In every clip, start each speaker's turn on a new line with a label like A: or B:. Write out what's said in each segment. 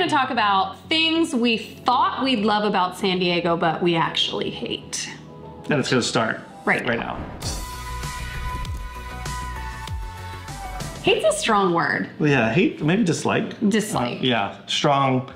A: gonna talk about things we thought we'd love about San Diego, but we actually hate.
B: And it's gonna start right now.
A: Hate's a strong word.
B: Well, yeah, hate, maybe dislike.
A: Dislike.
B: Yeah, strong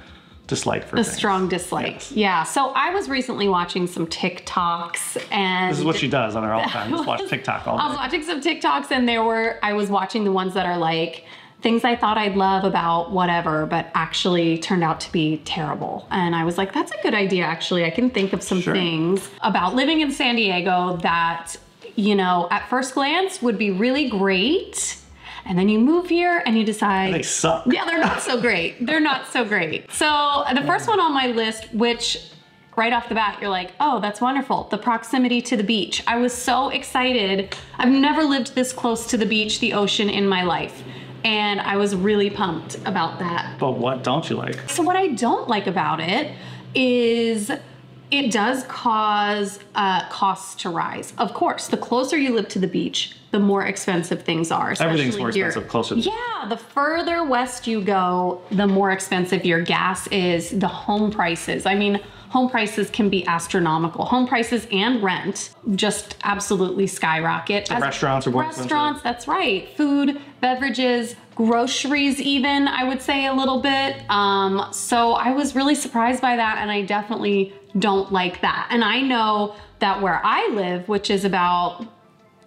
B: dislike for
A: a
B: things.
A: Strong dislike.
B: Yes.
A: Yeah, so I was recently watching some TikToks and...
B: This is what she does on her all the time, just watch TikTok all day.
A: I was watching some TikToks and I was watching the ones that are like, things I thought I'd love about whatever, but actually turned out to be terrible. And I was like, that's a good idea, actually. I can think of some things about living in San Diego that, you know, at first glance would be really great. And then you move here and you decide...
B: They suck.
A: Yeah, they're not so great. They're not so great. So the first one on my list, which right off the bat, you're like, oh, that's wonderful. The proximity to the beach. I was so excited. I've never lived this close to the beach, the ocean in my life. And I was really pumped about that.
B: But what don't you like?
A: So what I don't like about it is it does cause costs to rise. Of course, the closer you live to the beach, the more expensive things are.
B: Everything's more expensive closer to the beach.
A: Yeah, the further west you go, the more expensive your gas is, the home prices. I mean, home prices can be astronomical. Home prices and rent just absolutely skyrocket.
B: The restaurants are more expensive.
A: Restaurants, that's right. Food, beverages, groceries even, I would say a little bit. So I was really surprised by that, and I definitely don't like that. And I know that where I live, which is about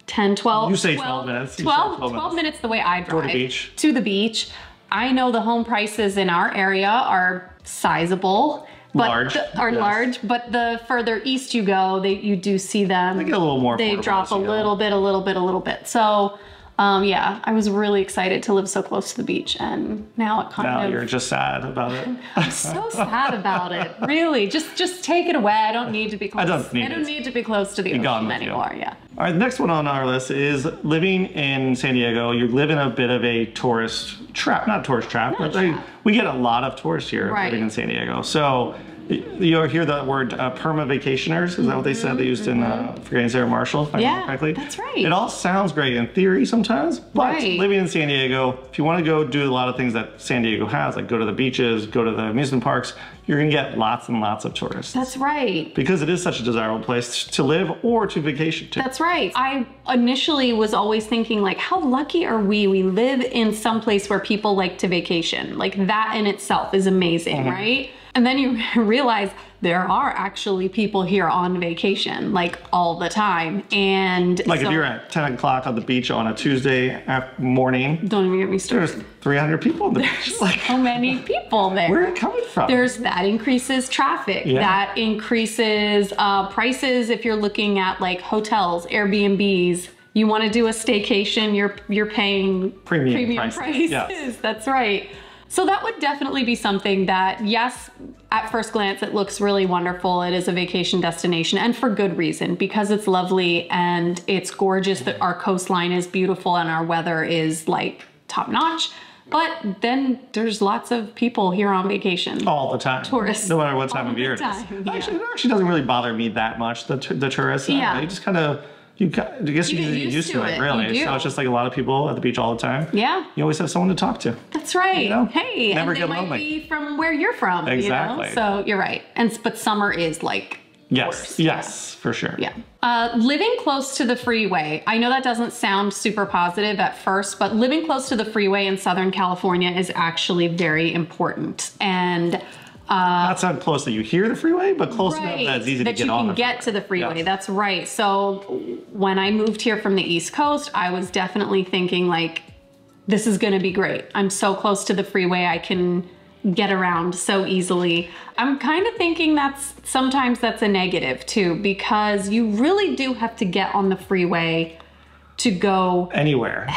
A: 10, 12,
B: you say 12 minutes.
A: 12 minutes the way I drive.
B: To the beach.
A: To the beach. I know the home prices in our area are sizable.
B: Large.
A: Large, but the further east you go, you do see them.
B: They get a little more.
A: They drop a little bit. So, yeah, I was really excited to live so close to the beach, and now it kind of...
B: Now you're just sad about it.
A: I'm so sad about it. Really, just take it away. I don't need to be close. I don't need to be close to the ocean anymore. Yeah.
B: All right, the next one on our list is living in San Diego. You live in a bit of a tourist trap, not tourist trap, but we get a lot of tourists here living in San Diego. So you'll hear the word perma-vacationers. Is that what they said? They used in forgetting Sarah Marshall, if I remember correctly.
A: That's right.
B: It all sounds great in theory sometimes, but living in San Diego, if you want to go do a lot of things that San Diego has, like go to the beaches, go to the amusement parks, you're gonna get lots and lots of tourists.
A: That's right.
B: Because it is such a desirable place to live or to vacation to.
A: That's right. I initially was always thinking, like, how lucky are we? We live in some place where people like to vacation. Like, that in itself is amazing, right? And then you realize there are actually people here on vacation, like, all the time. And
B: like, if you're at 10 o'clock on the beach on a Tuesday morning,
A: don't even get me started.
B: There's 300 people on the beach.
A: Like, so many people there.
B: Where are you coming from?
A: That increases traffic. Yeah. That increases prices if you're looking at like hotels, Airbnbs. You want to do a staycation, you're paying premium prices. Yes. That's right. So that would definitely be something that, yes, at first glance, it looks really wonderful. It is a vacation destination, and for good reason, because it's lovely and it's gorgeous, that our coastline is beautiful and our weather is like top notch. But then there's lots of people here on vacation.
B: All the time.
A: Tourists.
B: No matter what time of year it is. Actually, it actually doesn't really bother me that much, the tourists.
A: Yeah.
B: They just kind of... I guess you get used to it, really. So it's just like a lot of people at the beach all the time.
A: Yeah.
B: You always have someone to talk to.
A: That's right.
B: You know?
A: Hey,
B: never
A: and they might be from where you're from.
B: Exactly.
A: You know? So you're right. But summer is like worse.
B: Yes, for sure.
A: Yeah. Living close to the freeway. I know that doesn't sound super positive at first, but living close to the freeway in Southern California is actually very important. And
B: not so close that you hear the freeway, but close enough that it's easy to get on.
A: That you can get to the freeway. Yes. That's right. So when I moved here from the East Coast, I was definitely thinking, like, this is going to be great. I'm so close to the freeway. I can get around so easily. I'm kind of thinking sometimes that's a negative too, because you really do have to get on the freeway to go
B: anywhere.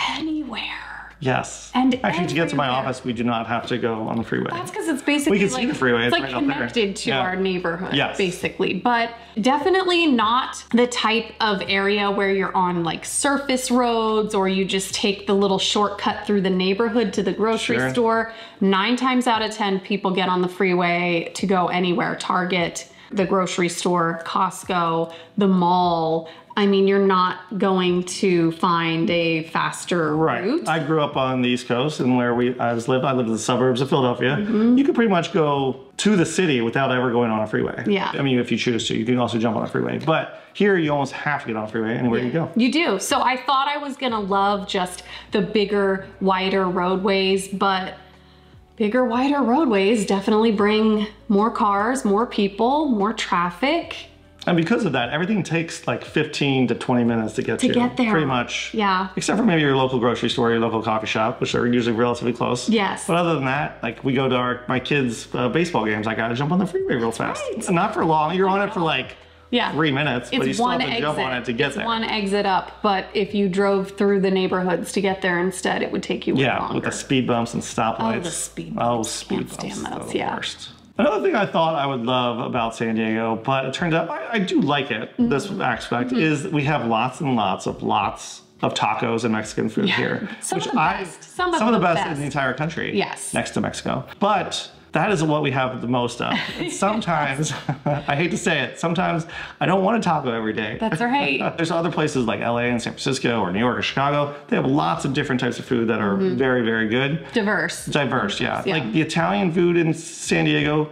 B: Yes.
A: And
B: actually, to get to my office, we do not have to go on the freeway.
A: That's because it's basically
B: we can see the freeway.
A: It's like
B: right
A: connected to our neighborhood,
B: yes.
A: basically. But definitely not the type of area where you're on like surface roads, or you just take the little shortcut through the neighborhood to the grocery store. 9 times out of 10, people get on the freeway to go anywhere. Target, the grocery store, Costco, the mall. I mean, you're not going to find a faster route.
B: I grew up on the East Coast, and where I lived in the suburbs of Philadelphia. You could pretty much go to the city without ever going on a freeway.
A: Yeah.
B: I mean, if you choose to, you can also jump on a freeway. But here, you almost have to get on a freeway anywhere you go.
A: You do. So I thought I was gonna love just the bigger, wider roadways, but bigger, wider roadways definitely bring more cars, more people, more traffic.
B: And because of that, everything takes like 15 to 20 minutes to get there. Pretty much.
A: Yeah.
B: Except for maybe your local grocery store, your local coffee shop, which are usually relatively close.
A: Yes.
B: But other than that, like we go to my kids' baseball games, I gotta jump on the freeway real fast. Right. Not for long. You're on it for like 3 minutes, but you still have to jump on it to get there.
A: It's one exit up, but if you drove through the neighborhoods to get there instead, it would take you longer.
B: Yeah, with the speed bumps and stoplights.
A: Oh, the speed bumps.
B: Speed bumps.
A: Can't stand those,
B: The worst. Another thing I thought I would love about San Diego, but it turns out I do like it, this aspect, is we have lots of tacos and Mexican food here.
A: Some of the best. Some of the best
B: in the entire country.
A: Yes.
B: Next to Mexico. But that is what we have the most of. And sometimes, I hate to say it, sometimes I don't want a taco every day.
A: That's right.
B: There's other places like LA and San Francisco or New York or Chicago. They have lots of different types of food that are very, very good.
A: Diverse, yeah.
B: Like the Italian food in San Diego,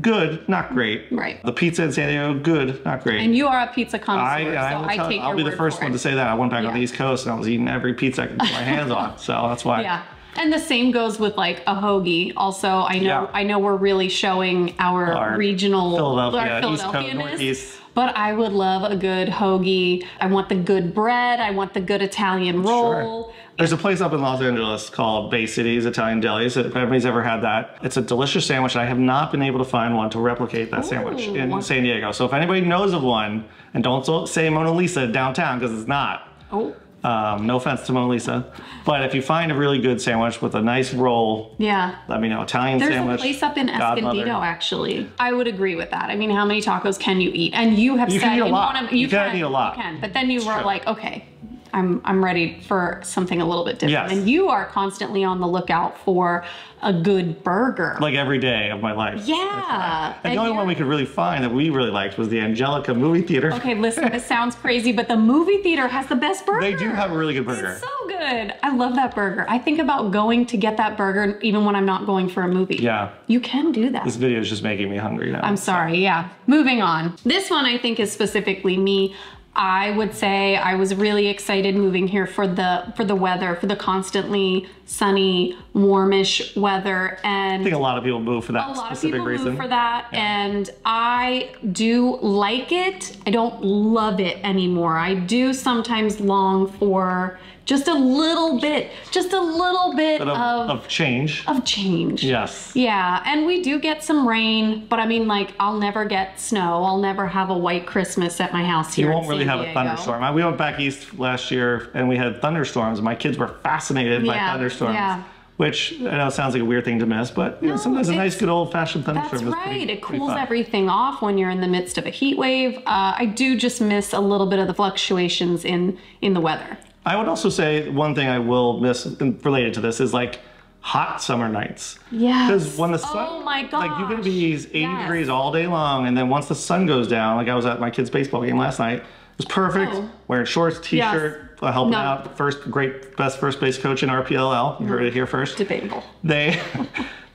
B: good, not great.
A: Right.
B: The pizza in San Diego, good, not great.
A: And you are a pizza connoisseur,
B: I'll be the first one to say that. I went back on the East Coast and I was eating every pizza I could put my hands on. So that's why.
A: Yeah. And the same goes with like a hoagie. Also, I know we're really showing our regional Philadelphia-ness, but I would love a good hoagie. I want the good bread. I want the good Italian roll.
B: Sure. There's a place up in Los Angeles called Bay City's Italian Delis. If anybody's ever had that, it's a delicious sandwich. I have not been able to find one to replicate that sandwich in San Diego. So if anybody knows of one, and don't say Mona Lisa downtown because it's not. No offense to Mona Lisa, but if you find a really good sandwich with a nice roll, let me know. Italian sandwich.
A: There's a place up in Escondido, actually. I would agree with that. I mean, how many tacos can you eat? And you have said
B: you can eat a lot.
A: You
B: can eat a lot.
A: You can, but then you were like, okay, I'm ready for something a little bit different.
B: Yes.
A: And you are constantly on the lookout for a good burger.
B: Like every day of my life.
A: Yeah.
B: And the only one we could really find that we really liked was the Angelica movie theater.
A: Okay, listen, this sounds crazy, but the movie theater has the best burger.
B: They do have a really good burger.
A: It's so good. I love that burger. I think about going to get that burger even when I'm not going for a movie.
B: Yeah.
A: You can do that.
B: This video is just making me hungry now.
A: I'm sorry, yeah. Moving on. This one I think is specifically me. I would say I was really excited moving here for the weather, for the constantly sunny, warmish weather, and
B: I think a lot of people move for that specific reason. A lot of people move for that,
A: and I do like it. I don't love it anymore. I do sometimes long for just a little bit of
B: change.
A: Of change.
B: Yes.
A: Yeah, and we do get some rain, but I mean, like, I'll never get snow. I'll never have a white Christmas at my house here.
B: You won't really have a thunderstorm. We went back east last year and we had thunderstorms. My kids were fascinated by thunderstorms. Yeah. Which I know sounds like a weird thing to miss, but you know, sometimes a nice good old-fashioned thunderstorm.
A: That's right. It cools everything off when you're in the midst of a heat wave. I do just miss a little bit of the fluctuations in the weather.
B: I would also say one thing I will miss related to this is like hot summer nights.
A: Yes.
B: Because when the sun, like you can be 80 degrees all day long, and then once the sun goes down, like I was at my kid's baseball game last night, it was perfect. Wearing shorts, t-shirt, helping out. Best first base coach in RPLL. You heard it here first.
A: Debatable.
B: Then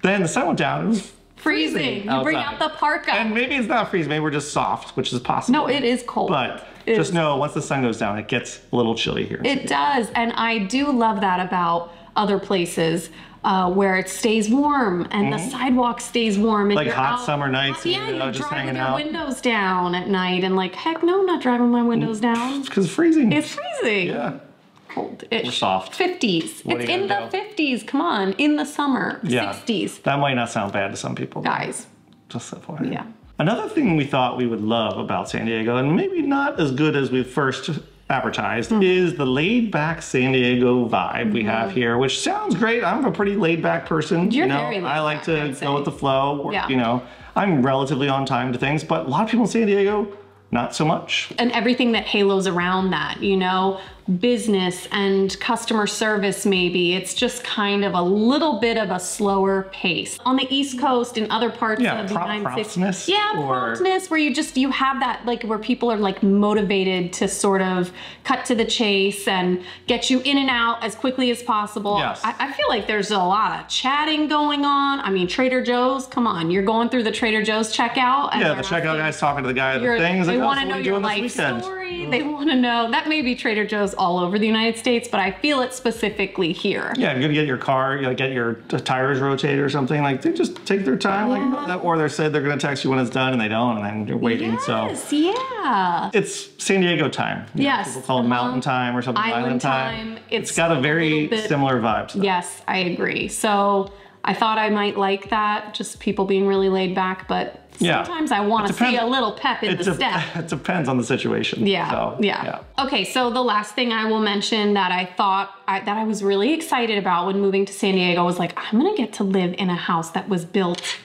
B: the sun went down. It was
A: freezing. You bring out the parka.
B: And maybe it's not freezing. Maybe we're just soft, which is possible.
A: No, it is cold.
B: But just know once the sun goes down, it gets a little chilly here.
A: It does, and I do love that about other places where it stays warm and the sidewalk stays warm. And
B: like hot summer nights,
A: you're
B: just hanging
A: driving
B: out.
A: your windows down at night, and like, heck no, I'm not driving my windows down.
B: Because it's freezing.
A: It's freezing.
B: Yeah.
A: Cold-ish.
B: We're soft.
A: 50s. It's in the 50s. Come on, in the summer. 60s.
B: That might not sound bad to some people.
A: Guys.
B: Just that point.
A: Yeah.
B: Another thing we thought we would love about San Diego, and maybe not as good as we first advertised, is the laid-back San Diego vibe we have here, which sounds great. I'm a pretty laid-back person.
A: You're very laid-back,
B: I like to go with the flow.
A: Yeah.
B: You know, I'm relatively on time to things, but a lot of people in San Diego, not so much.
A: And everything that halos around that, you know, business and customer service maybe. It's just kind of a little bit of a slower pace. On the East Coast and other parts of the United States. Yeah, promptness, where you have that, like, where people are like motivated to sort of cut to the chase and get you in and out as quickly as possible.
B: Yes.
A: I feel like there's a lot of chatting going on. I mean, Trader Joe's, come on, you're going through the Trader Joe's checkout.
B: Yeah, the checkout guy's talking to the guy at the things.
A: They want to know your life story. They want to know. That may be Trader Joe's all over the United States, but I feel it specifically here.
B: Yeah, you're gonna get your car, you get your tires rotated or something. Like, they just take their time, like, or they said they're gonna text you when it's done and they don't, and then you're waiting.
A: Yes, yeah.
B: It's San Diego time.
A: Yes.
B: People call it mountain time or something. Island time. It's got a very similar vibe to that.
A: Yes, I agree. So I thought I might like that, just people being really laid back, but sometimes I want to see a little pep in the step.
B: It depends on the situation.
A: Yeah,
B: so,
A: yeah. Okay, so the last thing I will mention that I thought that I was really excited about when moving to San Diego was like, I'm gonna get to live in a house that was built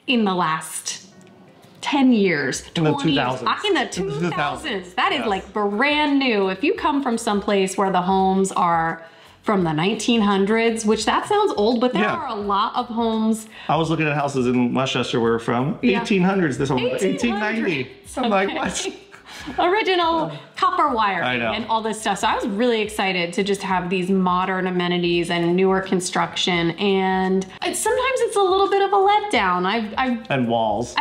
A: in the last 10 years, 20 years. In the 2000s. That is like brand new. If you come from someplace where the homes are from the 1900s, which that sounds old, but there are a lot of homes.
B: I was looking at houses in Westchester where we're from. 1800s, this one, 1890. So I'm like, what?
A: Original copper wiring and all this stuff. So I was really excited to just have these modern amenities and newer construction. And sometimes it's a little bit of a letdown.
B: And walls.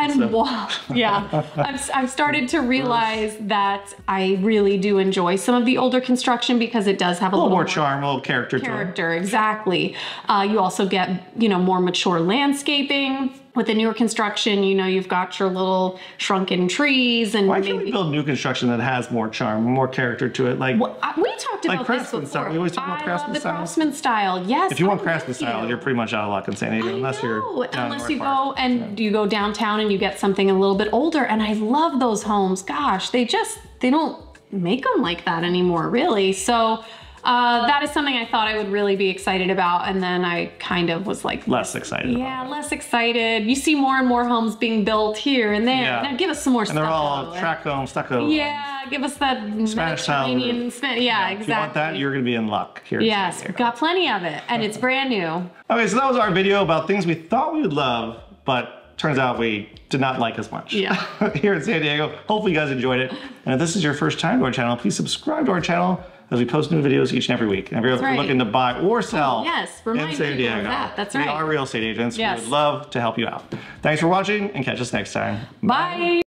A: Yeah. I've started to realize that I really do enjoy some of the older construction because it does have a little more charm,
B: a little character to it.
A: Exactly. You also get, more mature landscaping. With the newer construction, you've got your little shrunken trees and
B: why can't we build new construction that has more charm, more character to it? Like
A: we talked about this before.
B: Style. We always talk about craftsman style.
A: The craftsman style, yes.
B: If you want craftsman style, you're pretty much out of luck in San Diego, unless you go and you go downtown and you get something a little bit older. And I love those homes. Gosh, they don't make them like that anymore, really. So. That is something I thought I would really be excited about, and then I kind of was like less excited.
A: Yeah, less excited. You see more and more homes being built here and there. Yeah. Now give us some more stuff.
B: And they're all track home, stucco.
A: Yeah, give us that
B: Spanish style.
A: Yeah, exactly.
B: If you want that, you're gonna be in luck here.
A: Yes, we've got plenty of it, and it's brand new.
B: Okay, so that was our video about things we thought we would love, but turns out we did not like as much.
A: Yeah.
B: Here in San Diego. Hopefully you guys enjoyed it. And if this is your first time to our channel, please subscribe to our channel, as we post new videos each and every week. And if you're looking to buy or sell in San Diego,
A: that's right.
B: We are real estate agents. We would love to help you out. Thanks for watching and catch us next time.
A: Bye.